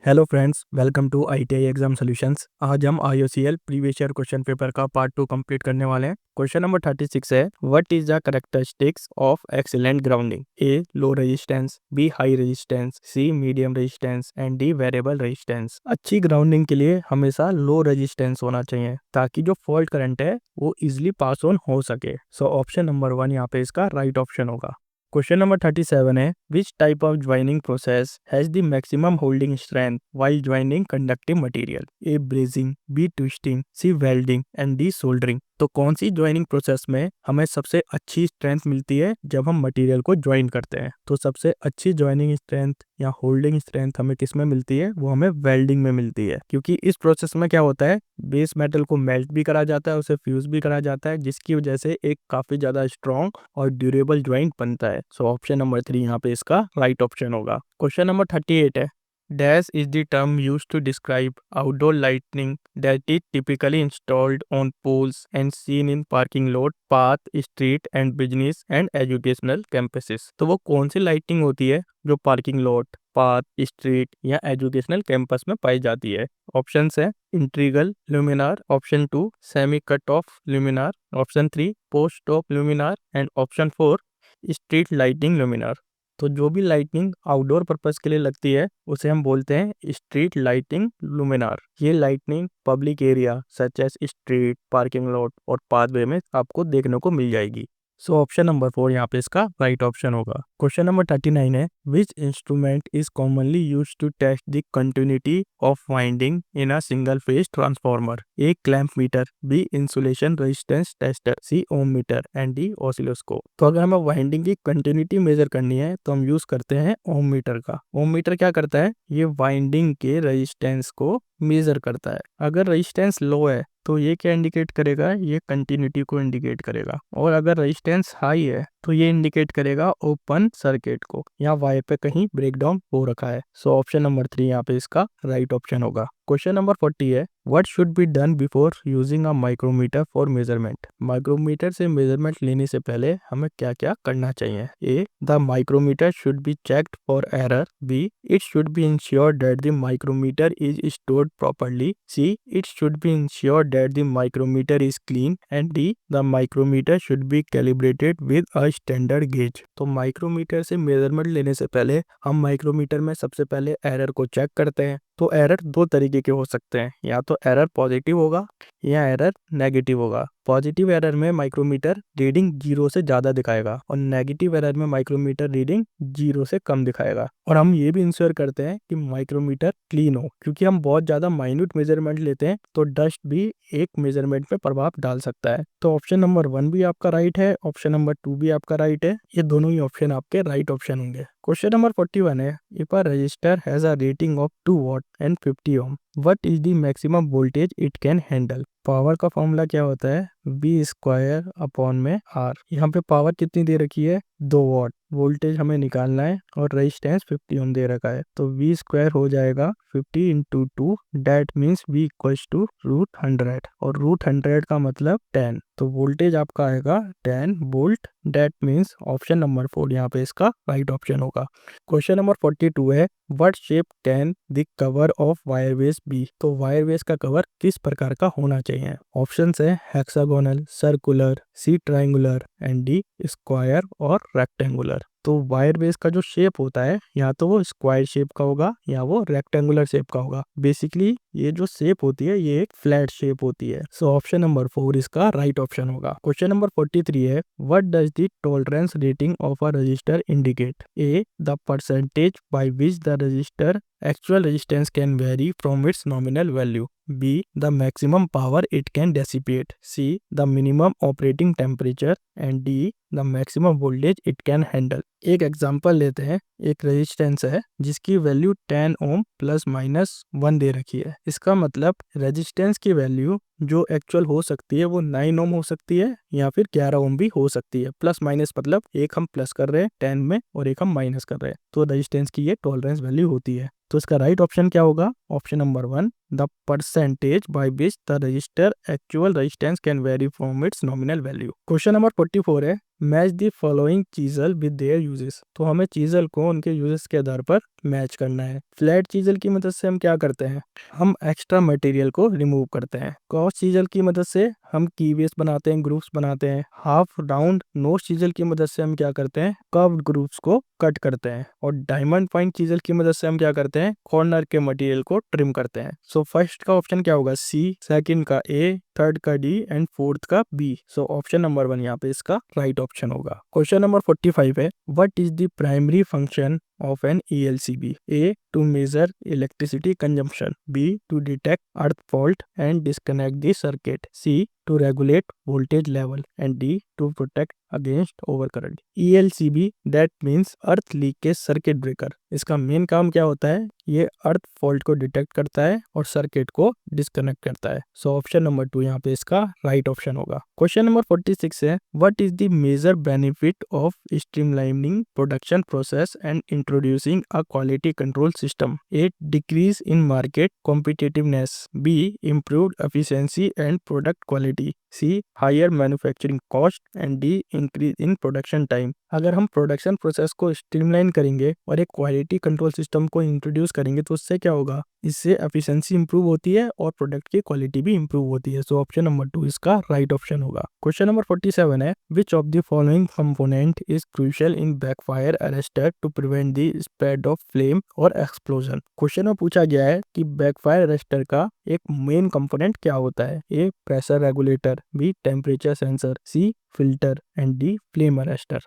Hello friends, welcome to ITI exam solutions. आज हम IOCL previous year question paper का part 2 complete करने वाले हैं। क्वेश्चन नंबर 36 है, what is the characteristics of excellent grounding? A low resistance, B high resistance, C medium resistance and D variable resistance. अच्छी grounding के लिए हमेशा लो रेजिस्टेंस होना चाहिए ताकि जो फॉल्ट करंट है वो इजिली पास ऑन हो सके। सो ऑप्शन नंबर 1 यहाँ पे इसका राइट ऑप्शन होगा। क्वेश्चन नंबर 37 है, which type of joining process has the maximum holding strength while joining conductive material? A brazing, B twisting, C welding and D soldering. तो कौन सी joining process में हमें सबसे अच्छी स्ट्रेंथ मिलती है जब हम मटेरियल को ज्वाइन करते हैं? तो सबसे अच्छी ज्वाइनिंग स्ट्रेंथ या होल्डिंग स्ट्रेंथ हमें किस में मिलती है? वो हमें वेल्डिंग में मिलती है, क्योंकि इस प्रोसेस में क्या होता है, बेस मेटल को मेल्ट भी करा जाता है, उसे फ्यूज भी करा जाता है, जिसकी वजह से एक काफी ज्यादा स्ट्रॉन्ग और ड्यूरेबल ज्वाइंट बनता है। सो ऑप्शन नंबर 3 यहाँ पे इसका राइट ऑप्शन होगा। क्वेश्चन नंबर 38 है, dash is the term used to describe outdoor lighting that is typically installed on poles and seen in parking lot, path, street and business and educational campuses। तो वो कौन सी lighting होती है जो parking lot, path, street या educational campus में पाई जाती है? ऑप्शन है integral luminaire, option 2 semi cut off luminaire, option 3 post of luminaire and option 4 street lighting luminaire. तो जो भी लाइटिंग आउटडोर पर्पस के लिए लगती है उसे हम बोलते हैं स्ट्रीट लाइटिंग लुमिनार। ये lighting public area such as street, parking lot और पाथवे में आपको देखने को मिल जाएगी। सो ऑप्शन नंबर 4 यहाँ पे इसका राइट ऑप्शन होगा। क्वेश्चन नंबर 39 है, which instrument is commonly use to test the continuity of winding in a single phase transformer? A clamp meter, B insulation resistance tester, C ohm meter and D oscilloscope. तो अगर हमें winding की continuity major करनी है तो हम use करते हैं ओम मीटर का। ओम मीटर क्या करता है, ये वाइंडिंग के रेजिस्टेंस को मेजर करता है। अगर रेजिस्टेंस लो है तो ये क्या इंडिकेट करेगा, ये कंटिन्यूटी को इंडिकेट करेगा, और अगर रेजिस्टेंस हाई है तो ये इंडिकेट करेगा ओपन सर्किट को, यहाँ वायर पे कहीं ब्रेकडाउन हो रखा है। सो ऑप्शन नंबर 3 यहाँ पे इसका राइट ऑप्शन होगा। क्वेश्चन नंबर 40 है, what should be done before using a micrometer for measurement? Micrometer से मेजरमेंट लेने से पहले हमें क्या क्या करना चाहिए? A the micrometer should be checked for error, B it should be ensured that the micrometer is stored properly, C it should be ensured that the micrometer is clean and D the micrometer should be calibrated with a standard gauge. तो micrometer से measurement लेने से पहले हम micrometer में सबसे पहले error को चेक करते हैं। तो एरर दो तरीके के हो सकते हैं, या तो एरर पॉजिटिव होगा या एरर नेगेटिव होगा। पॉजिटिव एरर में माइक्रोमीटर रीडिंग 0 से ज़्यादा दिखाएगा और नेगेटिव एरर में माइक्रोमीटर रीडिंग 0 से कम दिखाएगा। और हम ये भी इंश्योर करते हैं कि माइक्रोमीटर क्लीन हो, क्योंकि हम बहुत ज़्यादा माइन्यूट मेजरमेंट लेते हैं तो डस्ट भी एक मेजरमेंट पे प्रभाव डाल सकता है। तो ऑप्शन नंबर 1 भी आपका राइट है, ऑप्शन नंबर 2 भी आपका राइट है, ये दोनों ही ऑप्शन आपके राइट ऑप्शन होंगे। क्वेश्चन नंबर 41 है, if a register has a rating of 2 watt and 50 ohm, what is the maximum voltage it can handle? Power का फॉर्मूला क्या होता है, बी स्क्वायर अपॉन में आर। यहाँ पे पावर कितनी दे रखी है, 2 वॉट, वोल्टेज हमें निकालना है और रेजिस्टेंस 50 ओम दे रखा है, तो वी स्क्वायर हो जाएगा 50 into 2, that means V equals to root 100, और रूट 100 का मतलब 10, तो वोल्टेज आपका आएगा 10 volt. That means option number 4 यहाँ पे इसका राइट ऑप्शन होगा। क्वेश्चन नंबर 42 है, what shape can the cover of wireways be? तो वायरवेस का कवर किस प्रकार का होना चाहिए? ऑप्शन है hexagonal, circular, C triangular and D square or rectangular. तो वायर बेस का जो शेप होता है या तो वो स्क्वायर शेप का होगा या वो रेक्टेंगुलर शेप का होगा। बेसिकली ये जो शेप होती है ये एक फ्लैट शेप होती है। सो ऑप्शन नंबर 4 इसका राइट ऑप्शन होगा। क्वेश्चन नंबर 43 है, what does the tolerance rating of a resistor indicate? A the percentage by which the register actual resistance can vary from its nominal value, B the maximum power it can dissipate, C the minimum operating temperature and D the maximum voltage it can handle। एक example लेते हैं, एक resistance है जिसकी value 10 ohm plus minus 1 दे रखी है। इसका मतलब रेजिस्टेंस की वैल्यू जो एक्चुअल हो सकती है वो 9 ओम हो सकती है या फिर 11 ओम भी हो सकती है। प्लस माइनस मतलब एक हम प्लस कर रहे हैं 10 में और एक हम माइनस कर रहे हैं, तो रेजिस्टेंस की ये टॉलरेंस वैल्यू होती है। तो इसका राइट ऑप्शन क्या होगा, option number 1, the percentage by which the register actual resistance can very from its nominal value. Question number 44 है, match the following chisel with their uses. तो हमें चीजल को उनके यूजेस के आधार पर मैच करना है। फ्लैट चीजल की मदद से हम क्या करते हैं, हम एक्स्ट्रा मटेरियल को रिमूव करते हैं। क्रॉस चीजल की मदद से हम कीवेस बनाते हैं, ग्रुप्स बनाते हैं। हाफ राउंड नोज चीजल की मदद से हम क्या करते हैं, कर्व्ड ग्रुप्स को कट करते हैं। और डायमंड पॉइंट चीजल की मदद से हम क्या करते हैं, कॉर्नर के मटेरियल को ट्रिम करते हैं। सो फर्स्ट का ऑप्शन क्या होगा, सी, सेकंड का ए, थर्ड का डी एंड फोर्थ का बी। सो ऑप्शन नंबर 1 यहाँ पे इसका राइट ऑप्शन होगा। क्वेश्चन नंबर 45 है, what is the primary function of an ELCB? A, to measure electricity consumption. B, to detect earth fault and disconnect the circuit. C, to regulate voltage level. And D, to protect against overcurrent. ELCB that means earth leakage circuit breaker. इसका main काम क्या होता है, ये अर्थ fault को detect करता है और सर्किट को डिस्कनेक्ट करता है। सो ऑप्शन नंबर 2 यहाँ पे इसका राइट ऑप्शन होगा। क्वेश्चन नंबर 46 है, what is the major benefit of streamlining production process and introducing a quality control system? A, decrease in market competitiveness. B, improved efficiency and product quality. C, higher manufacturing cost. And D, increase in production time. अगर हम production process को streamline करेंगे और एक quality control system को introduce करेंगे तो उससे क्या होगा, इससे एफिशिएंसी इंप्रूव होती है और प्रोडक्ट की क्वालिटी भी इंप्रूव होती है। सो ऑप्शन नंबर 2 इसका राइट ऑप्शन होगा। क्वेश्चन नंबर 47 है, which of the following component is crucial in backfire arrester to prevent the spread of flame or explosion? Question में पूछा गया है कि बैकफायर अरेस्टर का एक मेन कंपोनेंट क्या होता है। A, pressure regulator. B, temperature sensor. C, filter. And D, flame arrester.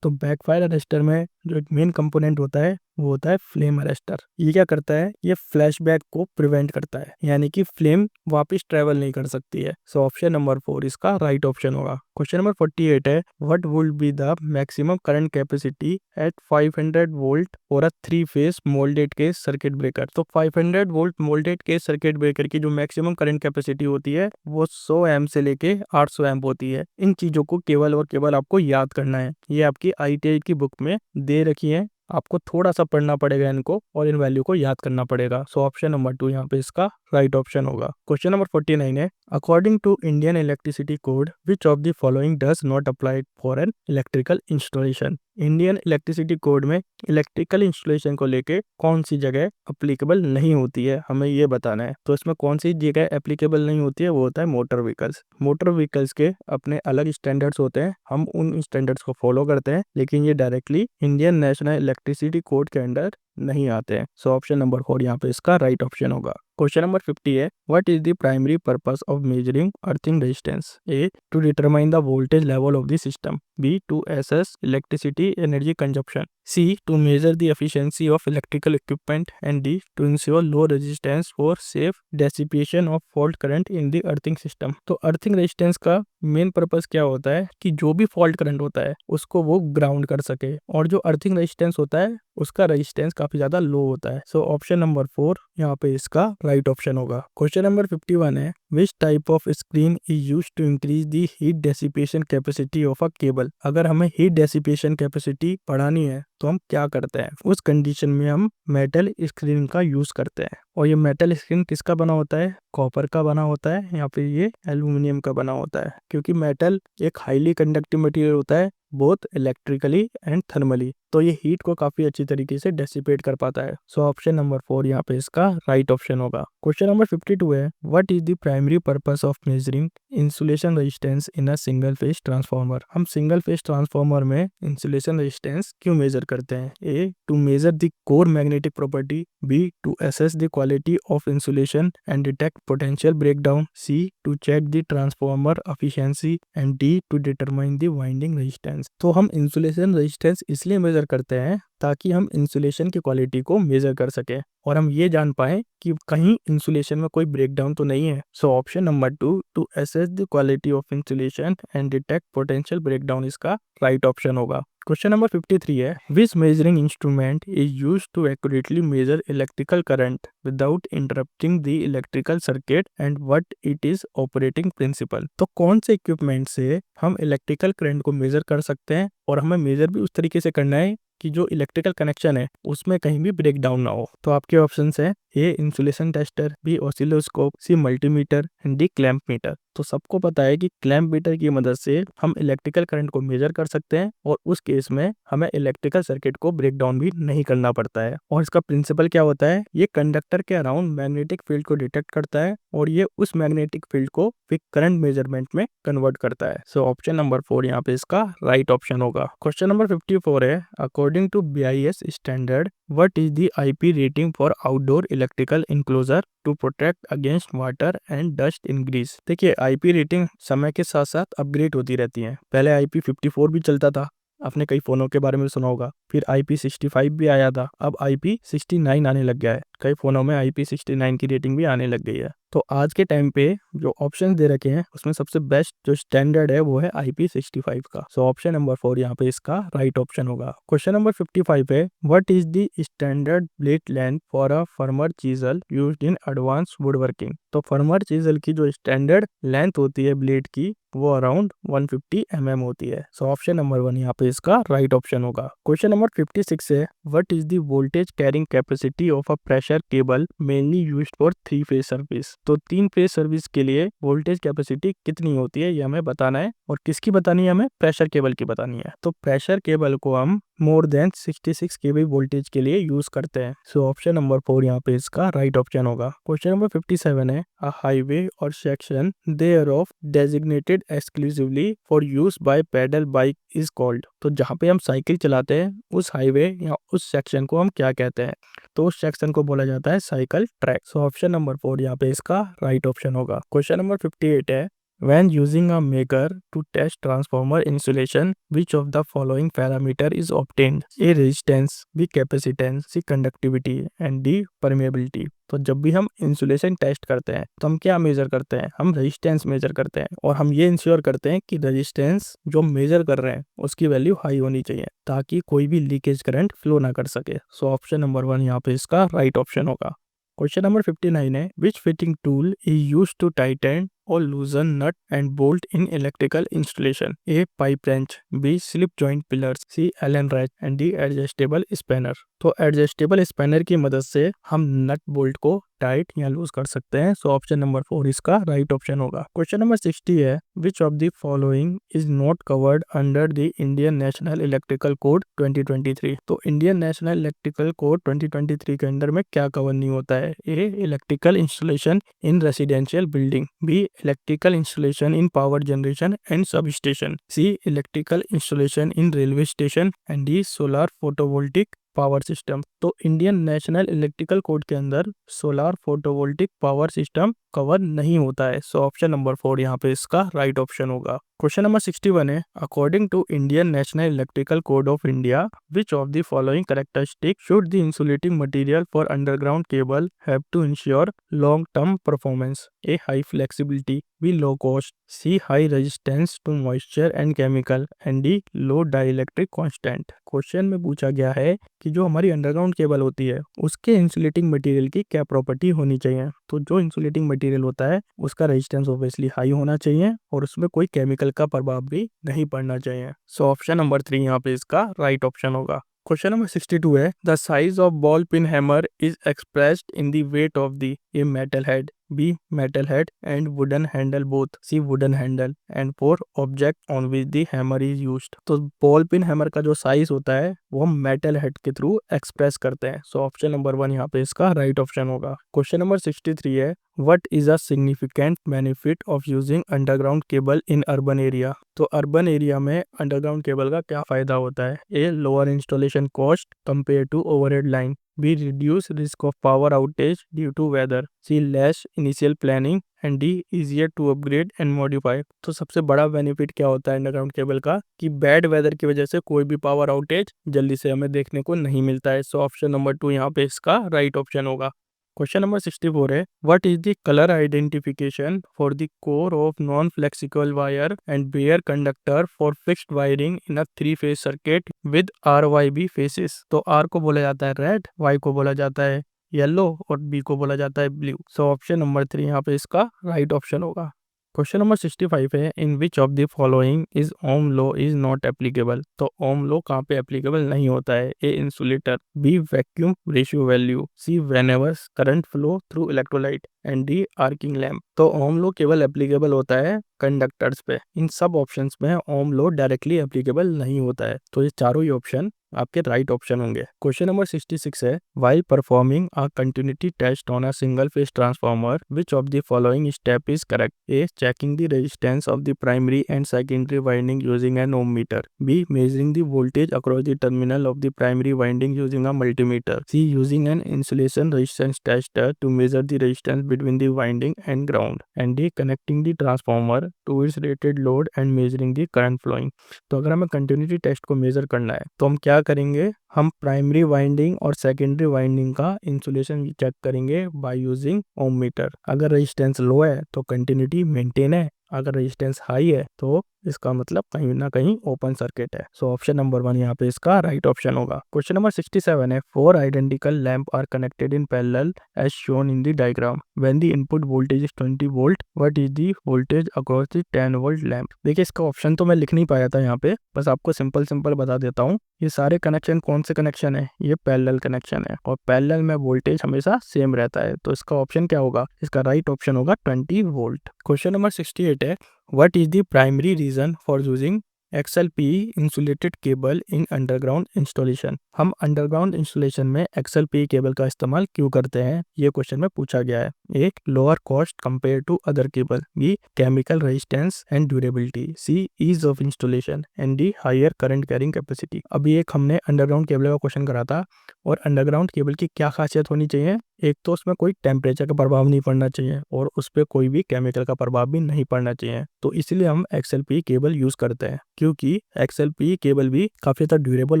तो बैकफायर अरेस्टर में जो एक मेन कंपोनेंट होता है वो होता है फ्लेम अरेस्टर। ये क्या करता है, ये फ्लैशबैक को प्रिवेंट करता है, यानी कि फ्लेम वापस ट्रेवल नहीं कर सकती है। सो ऑप्शन नंबर 4 इसका राइट ऑप्शन होगा। क्वेश्चन नंबर 48 है, what would be the maximum current capacity eight 500 volt for a 3 phase moulded case circuit breaker? तो 500 volt moulded case circuit breaker की जो मैक्सिमम करंट कैपेसिटी होती है वो 100 amp से लेके 800 एम्प होती है। इन चीजों को केवल और केवल आपको याद करना है। ये आपकी ITI की बुक में दे रखी है, आपको थोड़ा सा पढ़ना पड़ेगा इनको और इन वैल्यू को याद करना पड़ेगा। सो ऑप्शन नंबर 2 यहाँ पे इसका राइट ऑप्शन होगा। क्वेश्चन नंबर 49 है, according to Indian electricity code which of the following does not apply for an electrical installation? Indian electricity code में इलेक्ट्रिकल इंस्टॉलेशन को लेके कौन सी जगह अप्लीकेबल नहीं होती है, हमें ये बताना है। तो इसमें कौन सी जगह एप्लीकेबल नहीं होती है, वो होता है मोटर व्हीकल्स। मोटर व्हीकल्स के अपने अलग स्टैंडर्ड्स होते हैं, हम उन स्टैंडर्ड्स को फॉलो करते हैं, लेकिन ये directly Indian national electricity code के अंडर नहीं आते हैं। सो ऑप्शन नंबर 4 यहाँ पे इसका राइट ऑप्शन होगा। क्वेश्चन नंबर 50 है, what is the primary purpose of measuring earthing resistance? A, to determine the voltage level of the system. B, to assess electricity energy consumption. C, to measure the efficiency of electrical equipment. And D, to ensure low resistance for safe dissipation of fault current in the earthing system. तो earthing resistance का main purpose क्या होता है कि जो भी fault current होता है उसको वो ग्राउंड कर सके, और जो अर्थिंग रेजिस्टेंस होता है उसका रेजिस्टेंस काफी ज्यादा लो होता है। सो ऑप्शन नंबर 4 यहाँ पे इसका राइट ऑप्शन होगा। क्वेश्चन नंबर 51 है, which type of screen is used to increase the heat dissipation capacity of a cable? अगर हमें हीट डेसिपेशन कैपेसिटी बढ़ानी है तो हम क्या करते हैं, उस कंडीशन में हम मेटल स्क्रीन का यूज करते हैं। और ये मेटल स्क्रीन किसका बना होता है, कॉपर का बना होता है, या फिर ये एल्यूमिनियम का बना होता है, क्योंकि मेटल एक हाईली कंडक्टिव मटेरियल होता है, बोथ इलेक्ट्रिकली एंड थर्मली। तो ये हीट को काफी अच्छी तरीके से डेसिपेट कर पाता है। सो ऑप्शन नंबर 4 यहाँ पे इसका राइट ऑप्शन होगा। क्वेश्चन नंबर 52 है, what is the primary purpose of measuring insulation resistance in a single phase transformer? हम सिंगल फेज ट्रांसफार्मर में इंसुलेशन रेजिस्टेंस क्यों मेजर करते हैं? A, to measure the core magnetic property. B, to assess the quality of insulation and detect potential breakdown. C, to check the transformer efficiency. And D, to determine the winding resistance. तो हम insulation resistance इसलिए major करते हैं ताकि हम insulation की quality को major कर सकें और हम ये जान पाएं कि कहीं इंसुलेशन में कोई ब्रेकडाउन तो नहीं है। So option number 2, to assess the quality of insulation and detect potential breakdown, इसका राइट ऑप्शन होगा। क्वेश्चन नंबर 53 है, which measuring instrument is used to accurately measure electrical current without interrupting the electrical circuit and what it is operating principle? तो कौन से equipment से हम electrical current को major कर सकते हैं और हमें मेजर भी उस तरीके से करना है कि जो इलेक्ट्रिकल कनेक्शन है उसमें कहीं भी ब्रेक डाउन ना हो। तो आपके ऑप्शन है A insulation tester, B oscilloscope, C multimeter and D clamp meter. तो सबको पता है कि क्लैंप मीटर की मदद से हम इलेक्ट्रिकल करंट को मेजर कर सकते हैं और उस केस में हमें इलेक्ट्रिकल सर्किट को ब्रेक डाउन भी नहीं करना पड़ता है। और इसका प्रिंसिपल क्या होता है, ये कंडक्टर के अराउंड मैग्नेटिक फील्ड को डिटेक्ट करता है और ये उस मैग्नेटिक फील्ड को फिर करंट मेजरमेंट में कन्वर्ट करता है। सो ऑप्शन नंबर 4 यहाँ पे इसका राइट ऑप्शन होगा। क्वेश्चन नंबर 54 है, according to BIS standard what is the IP rating for outdoor electrical enclosure to protect against water and dust ingress. देखिए IP rating समय के साथ साथ अपग्रेड होती रहती है। पहले IP54 भी चलता था, आपने कई फोनों के बारे में सुना होगा, फिर IP65 भी आया था, अब IP69 आने लग गया है। कई फोनों में IP69 की रेटिंग भी आने लग गई है। तो आज के टाइम पे जो ऑप्शन दे रखे हैं उसमें सबसे बेस्ट जो स्टैंडर्ड है वो है IP65 का। सो ऑप्शन नंबर 4 यहाँ पे इसका राइट ऑप्शन होगा। क्वेश्चन नंबर 55 है, what is the standard blade length for a firmer chisel used in advance wood working. तो फर्मर चीजल की जो स्टैंडर्ड लेंथ होती है ब्लेड की वो अराउंड 150 mm होती है। सो ऑप्शन नंबर 1 यहाँ पे इसका राइट ऑप्शन होगा। क्वेश्चन नंबर 56 है, what is the voltage carrying capacity of a pressure cable mainly used for three phase service. तो 3-फेज सर्विस के लिए वोल्टेज कैपेसिटी कितनी होती है ये हमें बताना है। और किसकी बतानी है, हमें प्रेशर केबल की बतानी है। तो प्रेशर केबल को हम मोर देन 66 kV वोल्टेज के लिए यूज करते हैं। सो ऑप्शन नंबर 4 यहाँ पे इसका राइट ऑप्शन होगा। क्वेश्चन नंबर 57 है, a highway or section thereof designated exclusively for use by pedal bike is called. तो जहाँ पे हम साइकिल चलाते हैं उस हाईवे या उस सेक्शन को हम क्या कहते हैं, तो उस सेक्शन को बोला जाता है साइकिल ट्रैक। सो ऑप्शन नंबर 4 यहाँ पे इसका राइट ऑप्शन होगा। क्वेश्चन नंबर 58 है, when using a maker to test transformer insulation, which of the following parameter is obtained? A resistance, B capacitance, C conductivity and D permeability। तो जब भी हम insulation test करते हैं तो हम क्या मेजर करते हैं, हम रेजिस्टेंस मेजर करते हैं और हम ये इंश्योर करते हैं कि रेजिस्टेंस जो मेजर कर रहे हैं उसकी वैल्यू हाई होनी चाहिए ताकि कोई भी लीकेज करंट फ्लो ना कर सके। सो ऑप्शन नंबर 1 यहाँ पे इसका राइट ऑप्शन होगा। क्वेश्चन नंबर 59 है, which fitting tool is used to tighten or loosen nut and bolt in electrical installation? A pipe wrench, B slip joint pillars, C Allen wrench and D adjustable spanner। तो adjustable spanner की मदद से हम nut bolt को tight या loose कर सकते हैं। सो ऑप्शन नंबर 4 इसका राइट ऑप्शन होगा। क्वेश्चन नंबर 60 है, which of the following is not covered under the Indian national electrical code 2023। तो इंडियन नेशनल इलेक्ट्रिकल कोड 2023 के अंदर में क्या कवर नहीं होता है? A electrical installation in residential building, B electrical installation in power generation and sub station, C electrical installation in railway station and D solar photovoltaic power system. तो Indian national electrical Code के अंदर solar photovoltaic power system cover नहीं होता है। So option number 4 यहाँ पे इसका right option होगा। क्वेश्चन नंबर 61 है, according to Indian national electrical code of India which of the following characteristic should the insulating material for underground cable have to ensure long term performance? A high flexibility, B low cost, C high resistance to moisture and chemical and D low dielectric constant. Question में पूछा गया है कि जो हमारी underground cable होती है उसके इंसुलेटिंग मटेरियल की क्या प्रॉपर्टी होनी चाहिए। तो जो इंसुलेटिंग मटेरियल होता है उसका रेजिस्टेंस ऑब्वियसली हाई होना चाहिए और उसमें कोई केमिकल का प्रभाव भी नहीं पड़ना चाहिए। सो ऑप्शन नंबर 3 यहाँ पे इसका राइट ऑप्शन होगा। क्वेश्चन नंबर 62 है, the size of ball pin hammer is expressed in the weight of the A metal head, B metal head and wooden handle both, C wooden handle and 4 object on which the hammer is used. तो ball pin hammer का जो size होता है वो हम metal head के through express करते हैं। सो ऑप्शन नंबर 1 यहाँ पे इसका राइट ऑप्शन होगा। क्वेश्चन नंबर 63 है, what is a significant benefit of using underground cable in urban area. तो अर्बन एरिया में अंडरग्राउंड केबल का क्या फायदा होता है? A lower installation cost compare to overhead line, B reduce risk of power outage due to weather, C less initial planning and D easier to upgrade and modify. तो सबसे बड़ा benefit क्या होता है अंडरग्राउंड केबल का कि bad weather की वजह से कोई भी पावर आउटेज जल्दी से हमें देखने को नहीं मिलता है। सो ऑप्शन नंबर 2 यहाँ पे इसका राइट ऑप्शन होगा। क्वेश्चन नंबर 64 है, what is the colour identification for the core of non flexible wire and bare conductor for fixed wiring in a three phase circuit with RYB phases. तो R को बोला जाता है रेड, Y को बोला जाता है येलो और B को बोला जाता है ब्लू। सो ऑप्शन नंबर 3 यहाँ पे इसका राइट ऑप्शन होगा। क्वेश्चन नंबर 65 है, in which of the following is Ohm law is not applicable. तो ओम लॉ कहाँ पे एप्लीकेबल नहीं होता है? A insulator, B vacuum ratio value, C whenever current flow through electrolyte and D arcing lamp. तो Ohm law केवल applicable होता है कंडक्टर्स पे। इन सब ऑप्शंस में ओम लॉ डायरेक्टली एप्लीकेबल नहीं होता है। तो ये चारों ही ऑप्शन आपके राइट ऑप्शन होंगे। क्वेश्चन नंबर 66 है, while performing a continuity test on a single phase transformer which of the following step is correct? A checking the resistance of the primary and secondary winding using an ohm meter, B measuring the voltage across the terminal of the primary winding using a multimeter, C using an insulation resistance tester to measure the resistance between the winding and ground, and D connecting the transformer to its rated load and measuring the current flowing. तो अगर हमें continuity test को major करना है तो हम क्या करेंगे? हम प्राइमरी वाइंडिंग और सेकेंडरी वाइंडिंग का इंसुलेशन चेक करेंगे बाय यूजिंग ओम मीटर। अगर रेजिस्टेंस लो है तो कंटिन्यूटी मेंटेन है, अगर रेजिस्टेंस हाई है तो इसका मतलब कहीं ना कहीं ओपन सर्किट है। सो ऑप्शन नंबर 1 यहाँ पे इसका राइट ऑप्शन होगा। क्वेश्चन नंबर 67 है, 4 identical lamp are connected in parallel as shown in the diagram when the input voltage is 20 volt, what is the voltage across the 10 volt lamp. देखिए इसका option तो मैं लिख नहीं पाया था यहाँ पे, बस आपको सिंपल बता देता हूँ। ये सारे कनेक्शन कौन से कनेक्शन है? ये पैरेलल कनेक्शन है और पैरेलल में वोल्टेज हमेशा सेम रहता है। तो इसका ऑप्शन क्या होगा? इसका राइट ऑप्शन होगा 20 वोल्ट। क्वेश्चन नंबर 68 है, what is the primary reason for using XLPE insulated cable in underground installation? हम अंडरग्राउंड इंस्टॉलेशन में XLPE केबल का इस्तेमाल क्यों करते हैं, ये क्वेश्चन में पूछा गया है। A lower cost compare to other cable, B chemical resistance and durability, C ease of installation and D higher current carrying capacity. अभी एक हमने अंडरग्राउंड केबल का क्वेश्चन करा था और अंडरग्राउंड केबल की क्या खासियत होनी चाहिए? एक तो उसमें कोई टेम्परेचर का प्रभाव नहीं पड़ना चाहिए और उस पर कोई भी केमिकल का प्रभाव भी नहीं पड़ना चाहिए। तो इसलिए हम XLPE केबल यूज करते हैं, क्योंकि XLPE केबल भी काफी ज्यादा ड्यूरेबल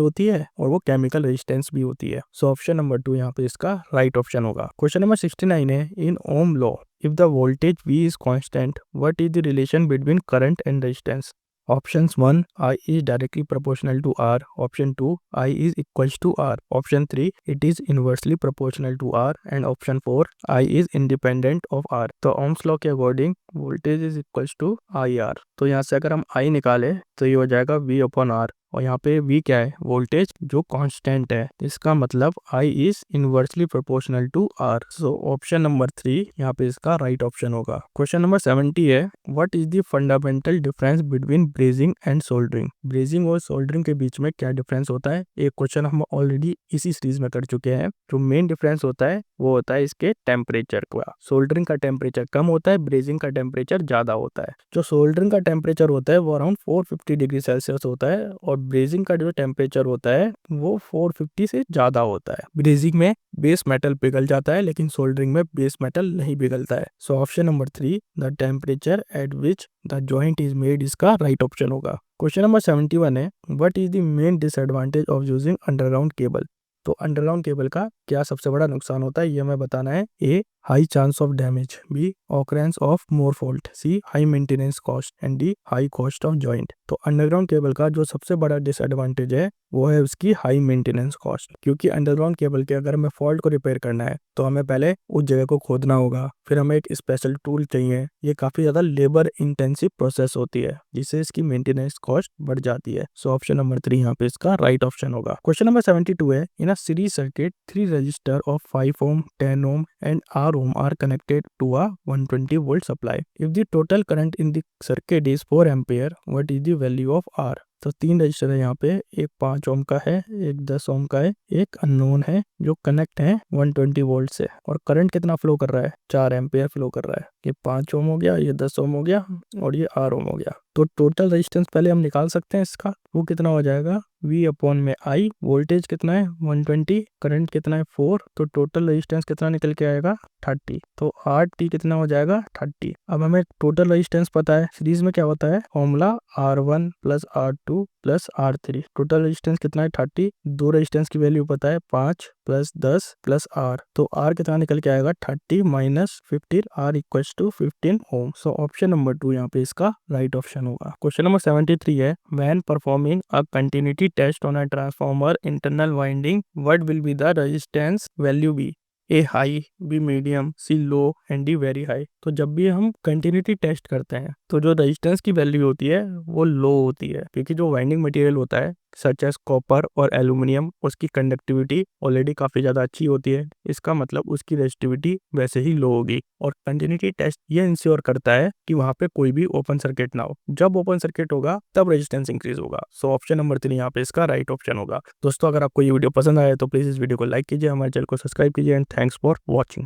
होती है और वो केमिकल रेजिस्टेंस भी होती है। सो ऑप्शन नंबर 2 यहाँ पे इसका राइट ऑप्शन होगा। क्वेश्चन नंबर 69 है, in Ohm law if the voltage V is constant, what is the relation between current and resistance? Options 1, I is directly proportional to R. Option 2, I is equals to R. Option 3, it is inversely proportional to R. And option 4, I is independent of R. तो Ohm's law के according voltage is equals to IR। तो यहाँ से अगर हम I निकाले तो ये हो जाएगा V अपॉन R और यहाँ पे V क्या है? वोल्टेज जो कांस्टेंट है। इसका मतलब I is inversely proportional to R। So option number 3 यहाँ पे इसका राइट ऑप्शन होगा। क्वेश्चन नंबर 70 है, what is the fundamental difference between brazing and soldering? Brazing और सोल्डरिंग के बीच में क्या डिफरेंस होता है? एक क्वेश्चन हम ऑलरेडी इसी सीरीज में कर चुके हैं। जो मेन डिफरेंस होता है वो होता है इसके टेम्परेचर का। सोल्डरिंग का टेम्परेचर कम होता है, ब्रेजिंग का टेम्परेचर ज्यादा होता है। जो सोल्डरिंग का टेम्परेचर होता है वो अराउंड 450 डिग्री सेल्सियस होता है और ब्रेजिंग का जो टेम्परेचर होता है वो 450 से ज्यादा होता है। ब्रेजिंग में बेस मेटल पिघल जाता है लेकिन सोल्डरिंग में बेस मेटल नहीं पिघलता है। So option number 3, the temperature at which the joint is made, इसका राइट ऑप्शन होगा। क्वेश्चन नंबर 71 है, what is the main disadvantage of using underground cable? तो अंडरग्राउंड केबल का क्या सबसे बड़ा नुकसान होता है ये हमें बताना है। A high chance of damage, B occurrence of more fault, C high maintenance cost and D high cost of joint. तो अंडरग्राउंड केबल का जो सबसे बड़ा डिसएडवांटेज है वो है उसकी हाई मेंटेनेंस कॉस्ट, क्योंकि अंडरग्राउंड केबल के अगर हमें फॉल्ट को रिपेयर करना है तो हमें पहले उस जगह को खोदना होगा, फिर हमें एक स्पेशल टूल चाहिए। ये काफी ज्यादा लेबर इंटेंसिव प्रोसेस होती है जिससे इसकी मेंटेनेंस कॉस्ट बढ़ जाती है। सो ऑप्शन नंबर 3 यहाँ पे इसका राइट ऑप्शन होगा। क्वेश्चन नंबर 72 है, in a series circuit 3 resistor of 5 ohm, 10 ohm and R ohm are connected to a 120 volt supply. If the total current in the circuit is 4 ampere, what is the value of R? तो 3 register है यहाँ पे, एक 5 ओम का है, एक 10 ओम का है, एक अननोन है जो कनेक्ट है 120 वोल्ट से और करंट कितना फ्लो कर रहा है? 4 एम्पियर फ्लो कर रहा है। ये 5 ओम हो गया, ये 10 ओम हो गया और ये R ओम हो गया। तो टोटल रेजिस्टेंस पहले हम निकाल सकते हैं इसका, वो कितना हो जाएगा? V अपॉन में I, वोल्टेज कितना है 120, करंट कितना है 4, तो टोटल रेजिस्टेंस कितना निकल के आएगा 30। तो RT कितना हो जाएगा 30। अब हमें टोटल रेजिस्टेंस पता है, सीरीज में क्या होता है formula R1 plus R2 plus R3। Total resistance कितना है 30, दो रेजिस्टेंस की वैल्यू पता है 5 प्लस 10 प्लस R, तो R कितना निकल के आएगा 30 minus 15, R equals to 15 ohm. So option number 2 यहाँ पे इसका राइट ऑप्शन होगा। क्वेश्चन नंबर 73 है, when performing a continuity test on a transformer internal winding, what will be the resistance value be? A high, B medium, C low and D very high. तो जब भी हम continuity test करते हैं तो जो resistance की वैल्यू होती है वो लो होती है, क्योंकि जो वाइंडिंग मटेरियल होता है सच एज कॉपर और एल्यूमिनियम, उसकी कंडक्टिविटी ऑलरेडी काफ़ी ज़्यादा अच्छी होती है। इसका मतलब उसकी रेजिस्टिविटी वैसे ही लो होगी। और कंटिन्यूटी टेस्ट ये इंश्योर करता है कि वहाँ पे कोई भी ओपन सर्किट ना हो। जब ओपन सर्किट होगा तब रेजिस्टेंस इंक्रीज होगा। सो ऑप्शन नंबर 3 यहाँ पे इसका राइट ऑप्शन होगा। दोस्तों, अगर आपको ये वीडियो पसंद आए तो प्लीज़ इस वीडियो को लाइक कीजिए, हमारे चैनल को सब्सक्राइब कीजिए एंड थैंक्स फॉर वॉचिंग।